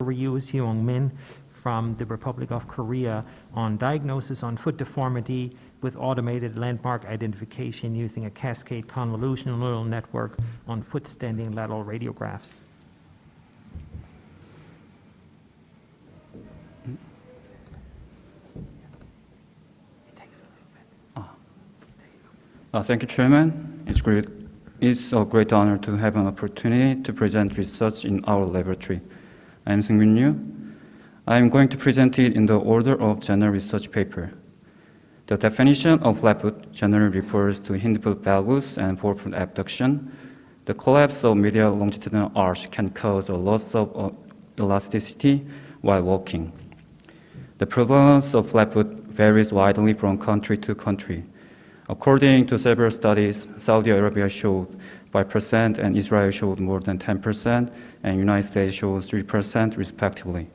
Ryu Seong-min from the Republic of Korea on diagnosis on foot deformity with automated landmark identification using a cascade convolutional neural network on foot standing lateral radiographs. Thank you, Chairman. It's a great honor to have an opportunity to present research in our laboratory. I am Seung-min Ryu. I am going to present it in the order of general research paper. The definition of flatfoot generally refers to hindfoot valgus and forefoot abduction. The collapse of medial longitudinal arch can cause a loss of elasticity while walking. The prevalence of flatfoot varies widely from country to country. According to several studies, Saudi Arabia showed 5% and Israel showed more than 10%, and United States showed 3% respectively.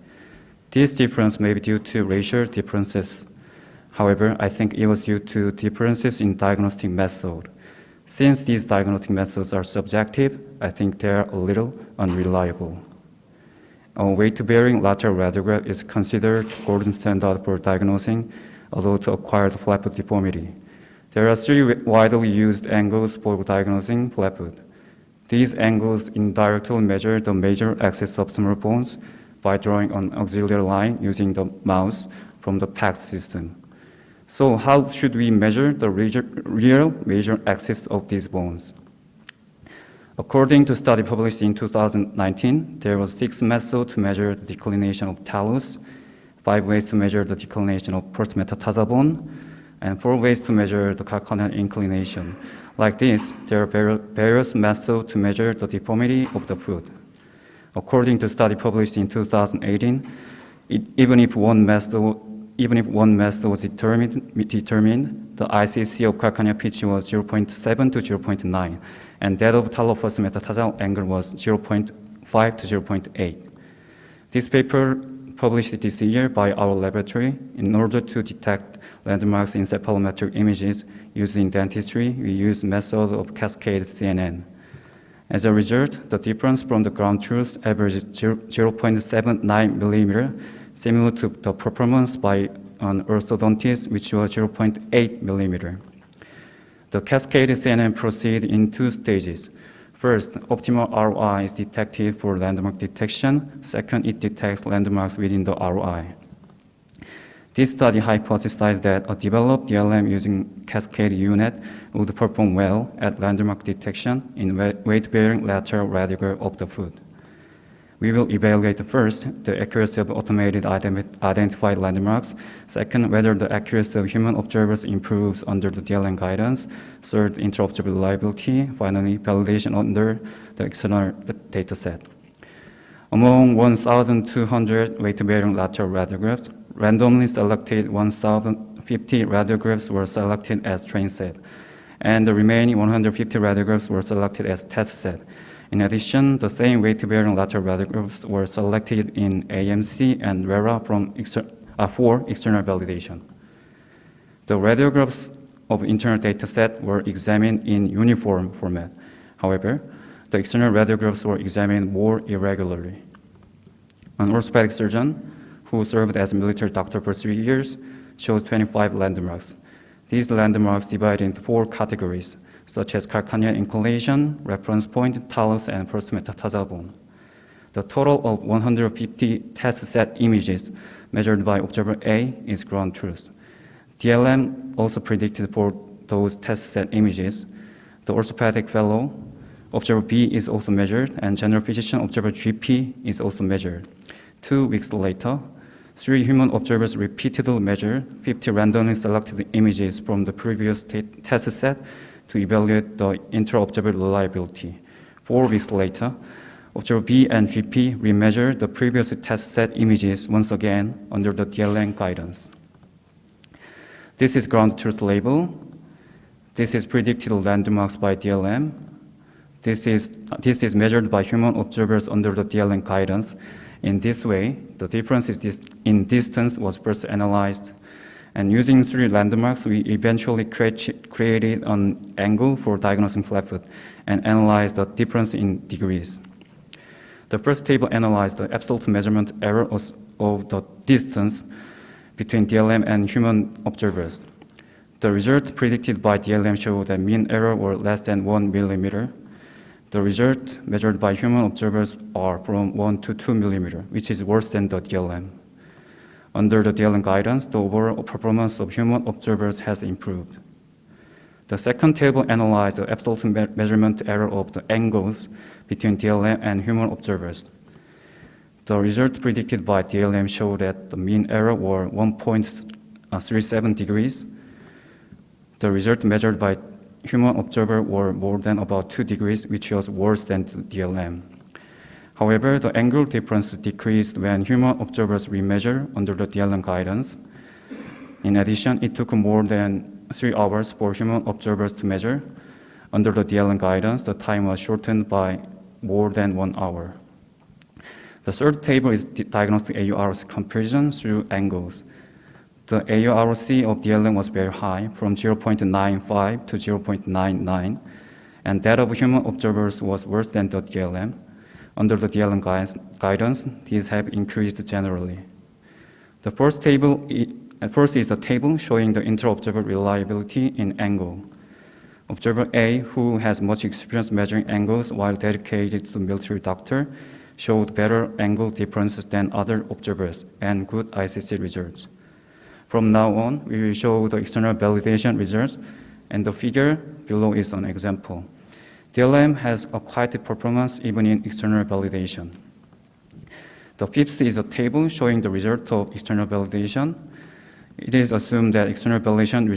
This difference may be due to racial differences. However, I think it was due to differences in diagnostic method. Since these diagnostic methods are subjective, I think they are a little unreliable. A weight-bearing lateral radiograph is considered golden standard for diagnosing adult-acquired flatfoot deformity. There are three widely used angles for diagnosing flatfoot. These angles indirectly measure the major axis of smaller bones by drawing an auxiliary line using the mouse from the PAX system. So how should we measure the real major axis of these bones? According to a study published in 2019, there were 6 methods to measure the declination of talus, 5 ways to measure the declination of first metatarsal bone, and 4 ways to measure the calcaneal inclination. Like this, there are various methods to measure the deformity of the foot. According to a study published in 2018, even if one method was determined, the ICC of calcaneal pitch was 0.7 to 0.9, and that of talus metatarsal angle was 0.5 to 0.8. This paper published this year by our laboratory. In order to detect landmarks in cephalometric images using dentistry, we use method of cascade CNN. As a result, the difference from the ground truth averaged 0.79 millimeter, similar to the performance by an orthodontist, which was 0.8 millimeter. The cascade CNN proceeds in 2 stages. First, optimal ROI is detected for landmark detection. Second, it detects landmarks within the ROI. This study hypothesized that a developed DLM using cascade unit would perform well at landmark detection in weight-bearing lateral radiograph of the foot. We will evaluate first the accuracy of automated identified landmarks. Second, whether the accuracy of human observers improves under the DLM guidance. Third, interoperable reliability. Finally, validation under the external data set. Among 1,200 weight-bearing lateral radiographs, randomly selected 1,050 radiographs were selected as train set, and the remaining 150 radiographs were selected as test set. In addition, the same weight-bearing lateral radiographs were selected in AMC and RERA for external validation. The radiographs of internal data set were examined in uniform format. However, the external radiographs were examined more irregularly. An orthopedic surgeon who served as a military doctor for 3 years shows 25 landmarks. These landmarks divide into 4 categories, such as calcaneal inclination, reference point, talus, and first metatarsal bone. The total of 150 test set images measured by observer A is ground truth. DLM also predicted for those test set images. The orthopedic fellow, observer B, is also measured, and general physician observer GP is also measured. 2 weeks later, 3 human observers repeatedly measured 50 randomly selected images from the previous test set to evaluate the inter-observer reliability. 4 weeks later, observer B and GP remeasured the previous test set images once again under the DLM guidance. This is ground truth label. This is predicted landmarks by DLM. This is measured by human observers under the DLM guidance. In this way, the difference in distance was first analyzed, and using 3 landmarks, we eventually created an angle for diagnosing flatfoot and analyzed the difference in degrees. The first table analyzed the absolute measurement error of the distance between DLM and human observers. The result predicted by DLM showed that mean error were less than 1 millimeter. The result measured by human observers are from 1 to 2 millimeter, which is worse than the DLM. Under the DLM guidance, the overall performance of human observers has improved. The second table analyzed the absolute measurement error of the angles between DLM and human observers. The result predicted by DLM showed that the mean error were 1.37 degrees. The result measured by human observer were more than about 2 degrees, which was worse than the DLM. However, the angle difference decreased when human observers remeasure under the DLM guidance. In addition, it took more than 3 hours for human observers to measure. Under the DLM guidance, the time was shortened by more than 1 hour. The third table is diagnostic AURC comparison through angles. The AURC of DLM was very high, from 0.95 to 0.99, and that of human observers was worse than the DLM. Under the DLM guidance, these have increased generally. The first is the table showing the inter-observer reliability in angle. Observer A, who has much experience measuring angles while dedicated to military doctor, showed better angle differences than other observers and good ICC results. From now on, we will show the external validation results, and the figure below is an example. DLM has a quite performance even in external validation. The fifth is a table showing the result of external validation. It is assumed that external validation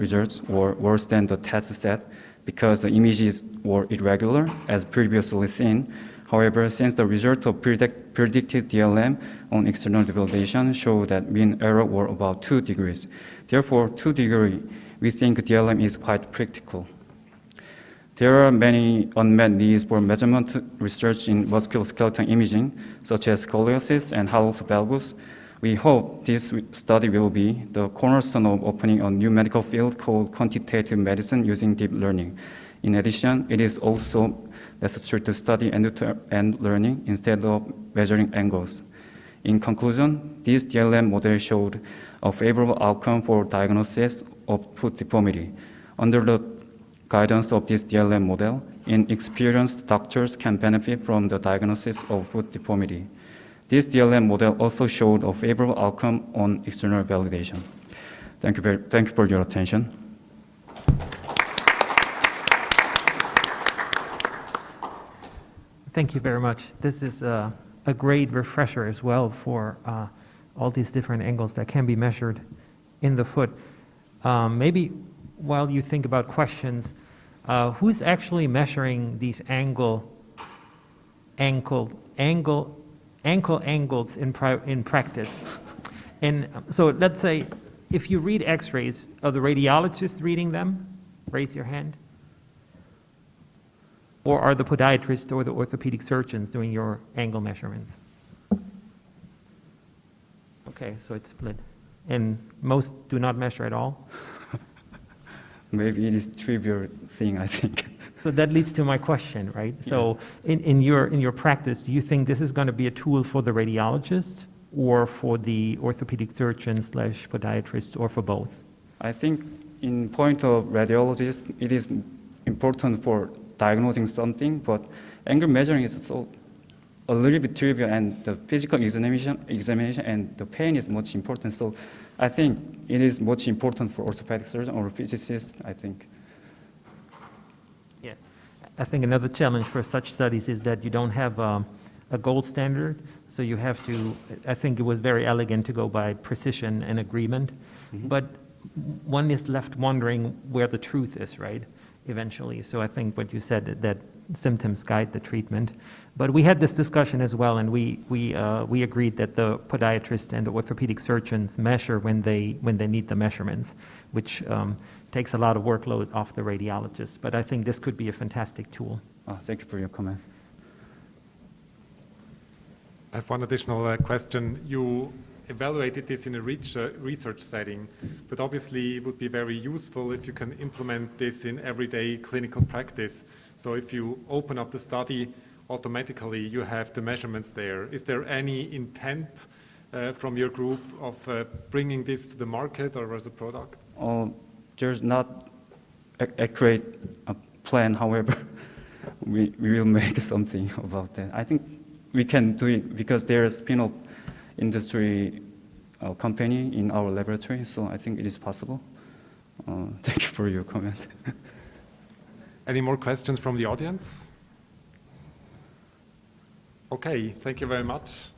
results were worse than the test set because the images were irregular, as previously seen. However, since the result of predicted DLM on external validation showed that mean error were about 2 degrees. Therefore, 2 degrees, we think DLM is quite practical. There are many unmet needs for measurement research in musculoskeletal imaging, such as scoliosis and hallux valgus. We hope this study will be the cornerstone of opening a new medical field called quantitative medicine using deep learning. In addition, it is also necessary to study end-to-end learning instead of measuring angles. In conclusion, this DLM model showed a favorable outcome for diagnosis of foot deformity. Under the guidance of this DLM model, inexperienced doctors can benefit from the diagnosis of foot deformity. This DLM model also showed a favorable outcome on external validation. Thank you for your attention. Thank you very much. This is a great refresher as well for all these different angles that can be measured in the foot. Maybe while you think about questions, who's actually measuring these ankle angles in practice? And so let's say if you read x-rays, are the radiologists reading them? Raise your hand. Or are the podiatrists or the orthopedic surgeons doing your angle measurements? Okay, so it's split. And most do not measure at all? Maybe it is a trivial thing, I think. So that leads to my question, right? Yeah. So in your practice, do you think this is going to be a tool for the radiologist or for the orthopedic surgeon / podiatrist or for both? I think in point of radiologist, it is important for diagnosing something, but angle measuring is a little bit trivial, and the physical examination and the pain is much important. So I think it is much important for orthopedic surgeon or physicists, I think. Yeah, I think another challenge for such studies is that you don't have a gold standard, so you have to, I think it was very elegant to go by precision and agreement, but one is left wondering where the truth is, right? Eventually. So I think what you said, that symptoms guide the treatment. But we had this discussion as well, and we agreed that the podiatrists and the orthopedic surgeons measure when they need the measurements, which takes a lot of workload off the radiologist. But I think this could be a fantastic tool. Thank you for your comment. I have one additional question. You evaluated this in a research setting, but obviously it would be very useful if you can implement this in everyday clinical practice. So if you open up the study automatically you have the measurements there. Is there any intent from your group of bringing this to the market or as a product? There's not accurate plan, however, we will make something about that. I think we can do it because there's a spin-off industry company in our laboratory, so I think it is possible. Thank you for your comment. Any more questions from the audience? Okay, thank you very much.